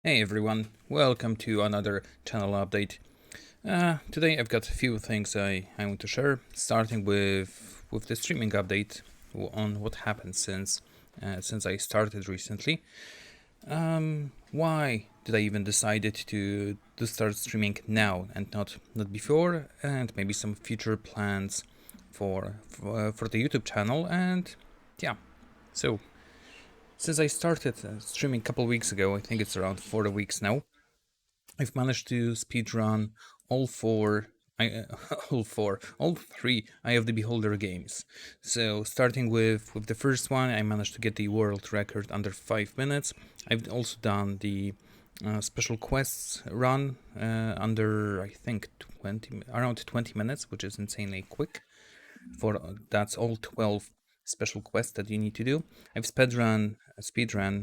Hey everyone, welcome to another channel update. Today I've got a few things I want to share, starting with the streaming update on what happened since I started recently. Why did I even decided to start streaming now and not before, and maybe some future plans for the YouTube channel, and yeah. So since I started streaming a couple weeks ago, I think it's around 4 weeks now. I've managed to speedrun all four, all three Eye of the Beholder games. So starting with the first one, I managed to get the world record under 5 minutes. I've also done the special quests run under I think 20 around 20 minutes, which is insanely quick for that's all 12 special quests that you need to do. I've speedrun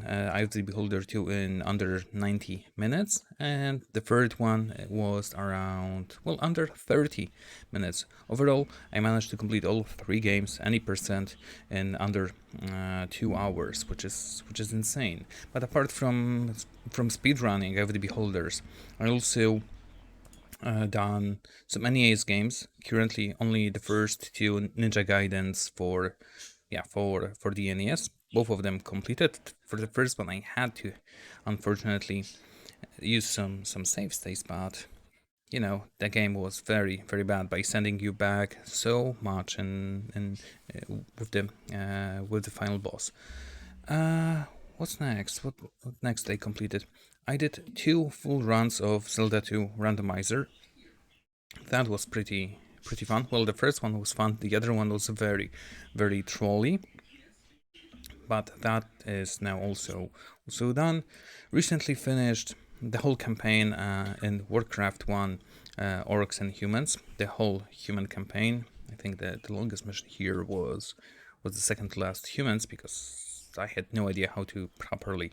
Eye of the Beholder 2 in under 90 minutes, and the third one was around under 30 minutes. Overall, I managed to complete all three games, any percent, in under 2 hours, which is insane. But apart from speedrunning Eye of the Beholders, I also done some NES games. Currently, only the first two Ninja Gaidens for the NES. Both of them completed. For the first one, I had to, unfortunately, use some save states, but the game was very bad by sending you back so much and with the final boss. What's next? What next I completed? I did two full runs of Zelda 2 Randomizer. That was pretty fun. Well, the first one was fun. The other one was very trolly, but that is now also done. Recently finished the whole campaign in Warcraft 1, Orcs and Humans. The whole human campaign. I think that the longest mission here was the second to last Humans, because I had no idea how to properly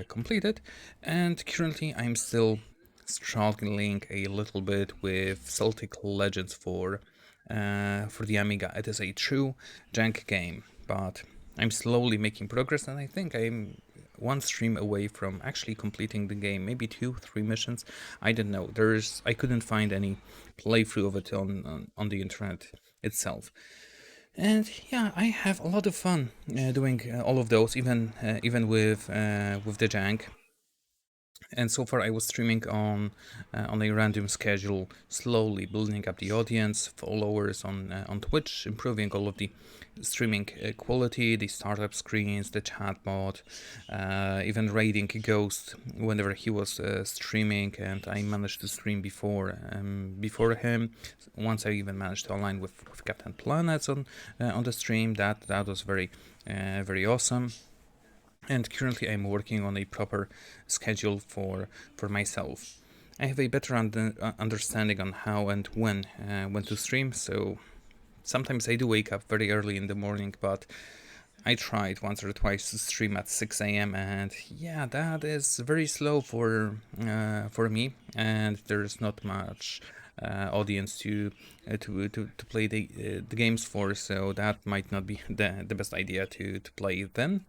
complete it. And currently, I'm still struggling a little bit with Celtic Legends for the Amiga. It is a true jank game, but I'm slowly making progress, and I think I'm one stream away from actually completing the game. Maybe two, three missions. I don't know. I couldn't find any playthrough of it on the internet itself. And yeah, I have a lot of fun doing all of those, even with the jank. And so far I was streaming on a random schedule, slowly building up the audience, followers on Twitch, improving all of the streaming quality, the startup screens, the chatbot, even raiding Ghost whenever he was streaming, and I managed to stream before him. Once I even managed to align with Captain Planets on the stream. That was very awesome. And currently I'm working on a proper schedule for myself. I have a better understanding on how and when to stream, so sometimes I do wake up very early in the morning, but I tried once or twice to stream at 6 a.m. and yeah, that is very slow for me, and there's not much audience to play the games for, so that might not be the best idea to play then.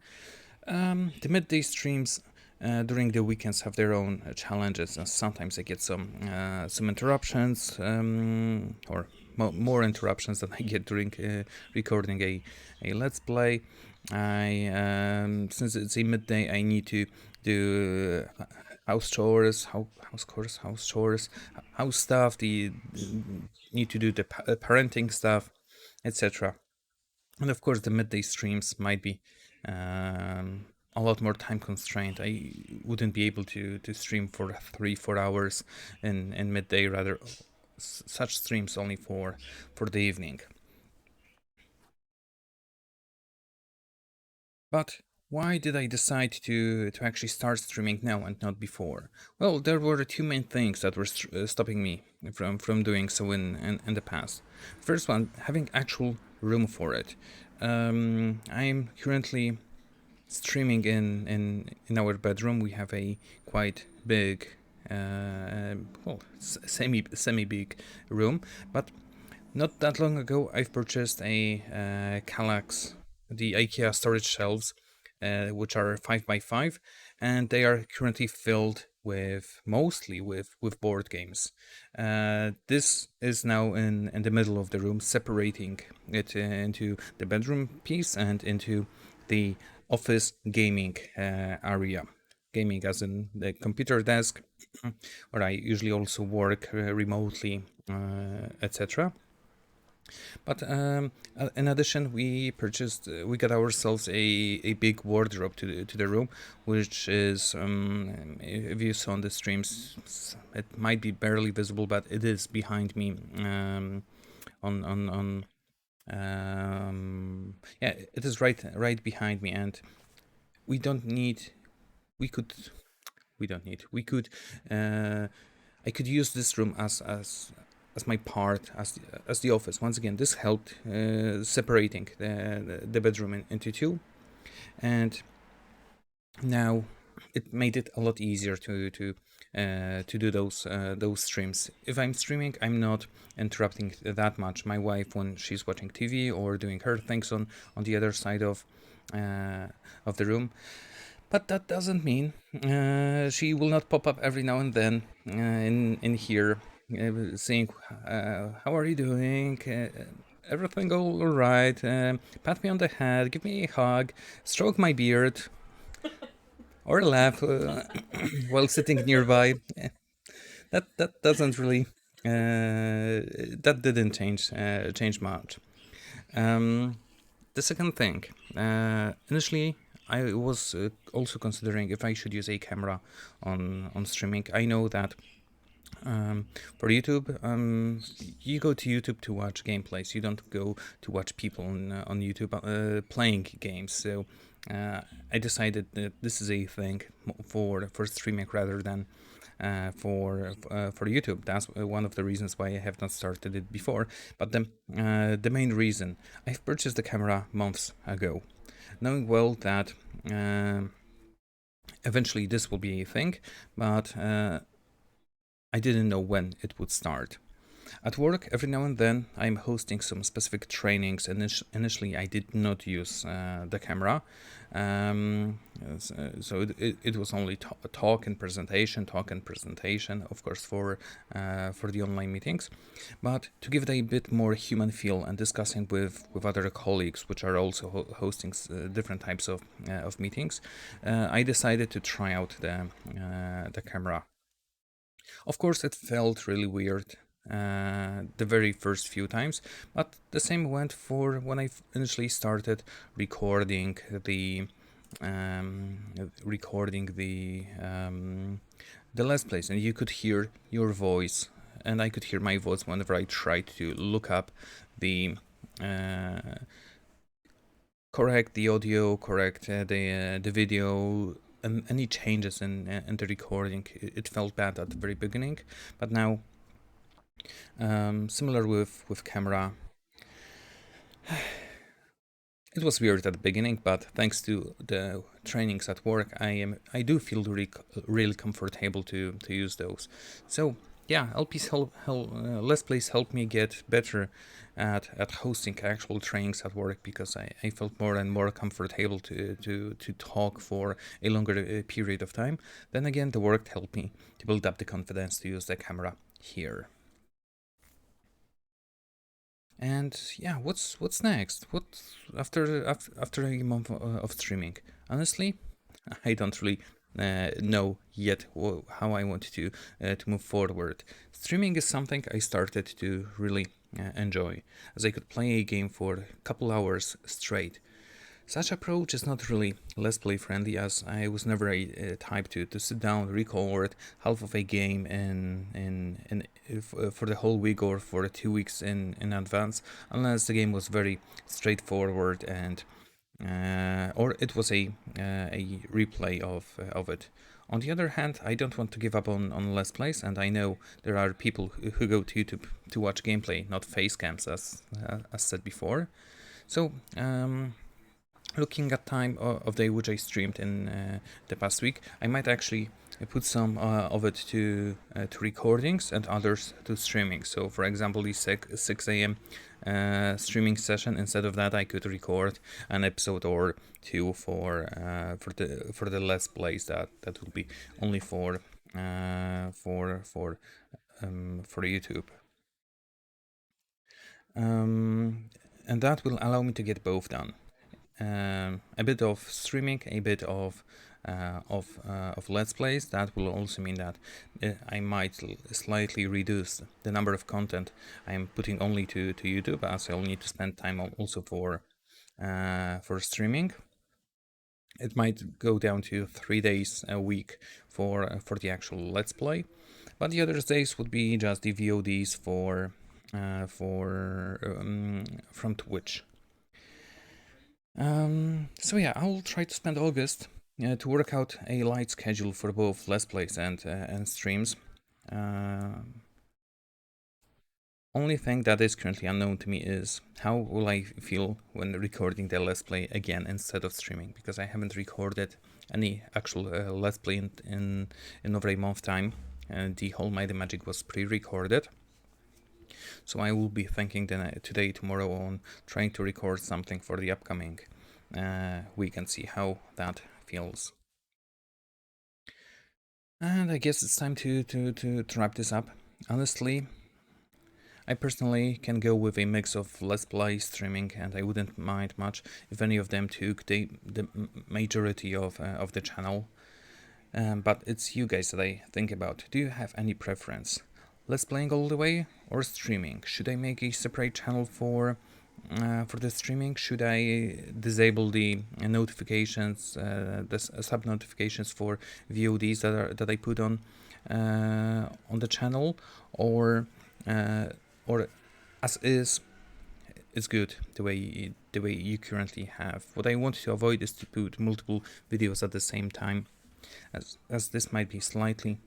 The midday streams during the weekends have their own challenges, and sometimes I get some interruptions, or more interruptions than I get during recording a let's play. I Since it's a midday, I need to do house chores, house stuff. The Need to do the parenting stuff, etc. And of course, the midday streams might be a lot more time constrained. I wouldn't be able to stream for 3 4 hours in midday. Rather, such streams only for the evening. But why did I decide to actually start streaming now and not before? Well, there were two main things that were stopping me from doing so in the past. First one, having actual room for it. I'm currently streaming in our bedroom. We have a quite big, semi big room, but not that long ago I've purchased a Kallax, the IKEA storage shelves, which are 5 by 5, and they are currently filled with mostly with board games. This is now in the middle of the room, separating it into the bedroom piece and into the office gaming area. Gaming as in the computer desk, where I usually also work remotely, etc. But in addition, we got ourselves a big wardrobe to the room, which is, if you saw on the streams, it might be barely visible, but it is behind me, on yeah, it is right behind me, and we don't need, we could, we don't need, we could, I could use this room as my part, as the office. Once again, this helped separating the bedroom into two, and now it made it a lot easier to do those streams. If I'm streaming, I'm not interrupting that much my wife when she's watching TV or doing her things on the other side of the room. But that doesn't mean she will not pop up every now and then in here, saying, "How are you doing? Everything all right? Pat me on the head, give me a hug, stroke my beard, or laugh while sitting nearby." That doesn't really that didn't change much. The second thing, initially I was also considering if I should use a camera on streaming. I know that for YouTube, you go to YouTube to watch gameplays. You don't go to watch people on YouTube playing games. So I decided that this is a thing for streaming rather than for YouTube. That's one of the reasons why I have not started it before. But the main reason, I've purchased the camera months ago, knowing well that eventually this will be a thing, but I didn't know when it would start. At work, every now and then, I'm hosting some specific trainings. Initially, I did not use the camera, so it was only talk and presentation, of course, for the online meetings. But to give it a bit more human feel and discussing with other colleagues, which are also hosting different types of meetings, I decided to try out the camera. Of course, it felt really weird the very first few times, but the same went for when I initially started recording the Let's Plays, and you could hear your voice, and I could hear my voice whenever I tried to look up the correct the audio, correct the video, and any changes in the recording. It felt bad at the very beginning, but now, similar with camera, it was weird at the beginning, but thanks to the trainings at work, I do feel really comfortable to use those. So yeah, Let's Plays help me get better at hosting actual trainings at work, because I felt more and more comfortable to talk for a longer period of time. Then again, the work helped me to build up the confidence to use the camera here. And yeah, what's next? What after a month of streaming? Honestly, I don't really know yet how I want to move forward. Streaming is something I started to really enjoy, as I could play a game for a couple hours straight. Such approach is not really Let's Play friendly, as I was never a type to sit down, record half of a game for the whole week or for 2 weeks in advance, unless the game was very straightforward and or it was a replay of it. On the other hand, I don't want to give up on Let's Plays, and I know there are people who go to YouTube to watch gameplay, not face cams, as said before. So looking at time of day which I streamed in the past week, I might actually put some of it to recordings and others to streaming. So, for example, the 6 a.m. Streaming session. Instead of that, I could record an episode or two for the Let's Plays that will be only for YouTube. And that will allow me to get both done. A bit of streaming, a bit of Let's Plays. That will also mean that I might slightly reduce the number of content I'm putting only to YouTube, as I'll need to spend time also for streaming. It might go down to 3 days a week for the actual Let's Play, but the other days would be just the VODs from Twitch. So yeah, I'll try to spend August to work out a light schedule for both Let's Plays and streams. Only thing that is currently unknown to me is how will I feel when recording the Let's Play again instead of streaming, because I haven't recorded any actual Let's Play in over a month time. The whole Might and Magic was pre-recorded. So I will be thinking today, tomorrow on trying to record something for the upcoming week and see how that feels. And I guess it's time to wrap this up. Honestly, I personally can go with a mix of Let's Play, streaming, and I wouldn't mind much if any of them took the majority of the channel. But it's you guys that I think about. Do you have any preference? Let's Playing all the way or streaming? Should I make a separate channel for the streaming? Should I disable the notifications, the sub notifications for VODs that I put on the channel, or as is? It's good the way you currently have. What I want to avoid is to put multiple videos at the same time, as this might be slightly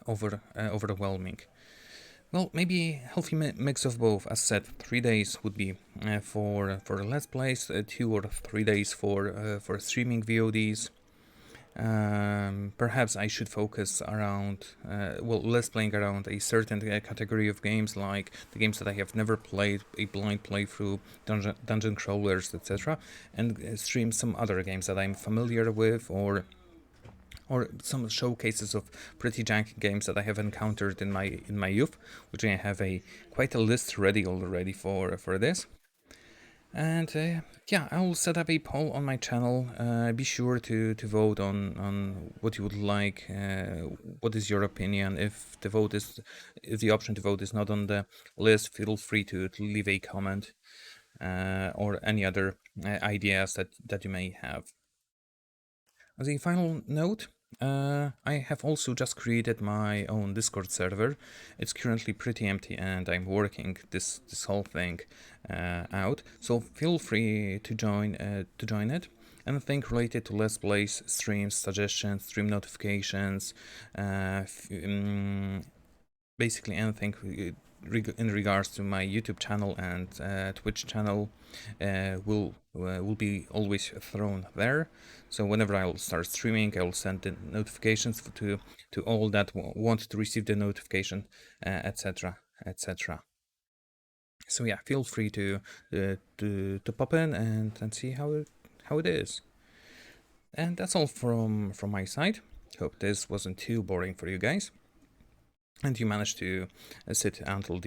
overwhelming. Well, maybe a healthy mix of both. As said, 3 days would be for Let's Plays, 2 or 3 days for streaming VODs. Perhaps I should focus around, Let's Playing around a certain category of games, like the games that I have never played, a blind playthrough, dungeon crawlers, etc., and stream some other games that I'm familiar with, or some showcases of pretty janky games that I have encountered in my youth, which I have quite a list ready already for this. And yeah, I will set up a poll on my channel. Be sure to vote on what you would like. What is your opinion? If the option to vote is not on the list, feel free to leave a comment or any other ideas that you may have. As a final note, I have also just created my own Discord server. It's currently pretty empty and I'm working this whole thing out. So feel free to join it. Anything related to Let's Plays, streams, suggestions, stream notifications, basically anything in regards to my YouTube channel and Twitch channel will be always thrown there. So whenever I'll start streaming, I'll send the notifications to all that want to receive the notification, etc., etc. So yeah, feel free to pop in and see how it is. And that's all from my side. Hope this wasn't too boring for you guys, and you managed to sit until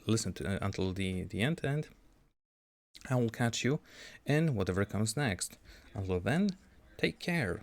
listen to until the end. And I will catch you in whatever comes next. Until then, take care.